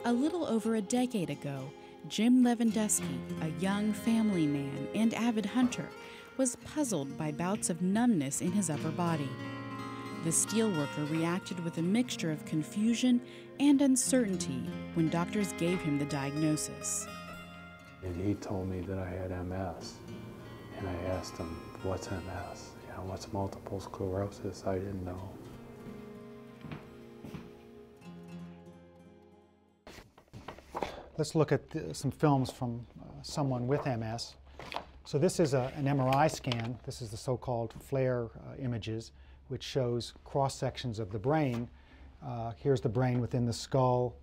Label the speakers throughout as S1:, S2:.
S1: A little over a decade ago, Jim Lewandowski, a young family man and avid hunter, was puzzled by bouts of numbness in his upper body. The steelworker reacted with a mixture of confusion and uncertainty when doctors gave him the diagnosis.
S2: And he told me that I had MS. And I asked him, what's MS? What's multiple sclerosis? I didn't know.
S3: Let's look at some films from someone with MS. So this is an MRI scan. This is the so-called FLAIR images, which shows cross-sections of the brain. Here's the brain within the skull.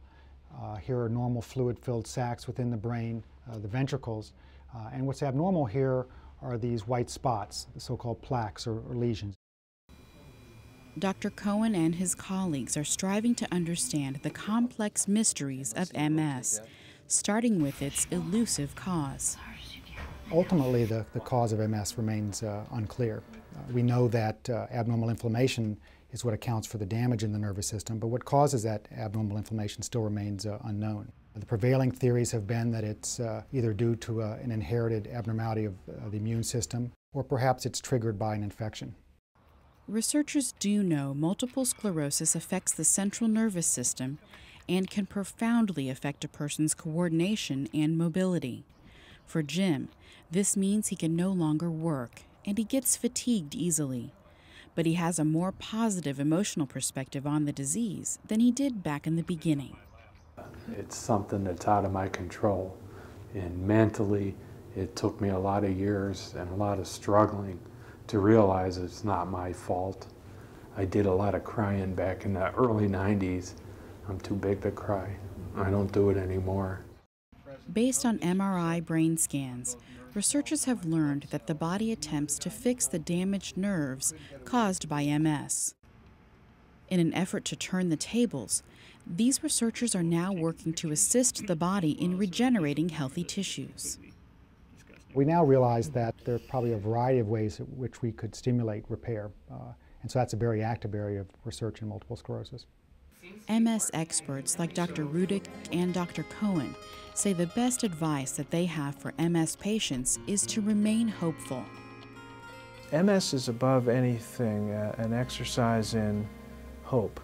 S3: Here are normal fluid-filled sacs within the brain, the ventricles. And what's abnormal here are these white spots, the so-called plaques or lesions.
S1: Dr. Cohen and his colleagues are striving to understand the complex mysteries of MS, starting with its elusive cause.
S3: Ultimately, the cause of MS remains unclear. We know that abnormal inflammation is what accounts for the damage in the nervous system, but what causes that abnormal inflammation still remains unknown. The prevailing theories have been that it's either due to an inherited abnormality of the immune system, or perhaps it's triggered by an infection.
S1: Researchers do know multiple sclerosis affects the central nervous system and can profoundly affect a person's coordination and mobility. For Jim, this means he can no longer work, and he gets fatigued easily. But he has a more positive emotional perspective on the disease than he did back in the beginning.
S2: It's something that's out of my control. And mentally, it took me a lot of years and a lot of struggling to realize it's not my fault. I did a lot of crying back in the early 90s. I'm too big to cry. I don't do it anymore.
S1: Based on MRI brain scans, researchers have learned that the body attempts to fix the damaged nerves caused by MS. In an effort to turn the tables, these researchers are now working to assist the body in regenerating healthy tissues.
S3: We now realize that there are probably a variety of ways in which we could stimulate repair, and so that's a very active area of research in multiple sclerosis.
S1: MS experts like Dr. Rudick and Dr. Cohen say the best advice that they have for MS patients is to remain hopeful.
S4: MS is above anything an exercise in hope.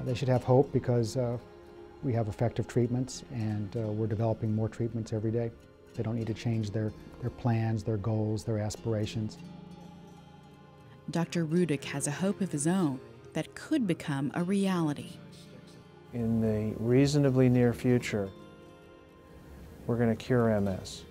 S3: They should have hope because we have effective treatments, and we're developing more treatments every day. They don't need to change their plans, their goals, their aspirations.
S1: Dr. Rudick has a hope of his own that could become a reality.
S4: In the reasonably near future, we're going to cure MS.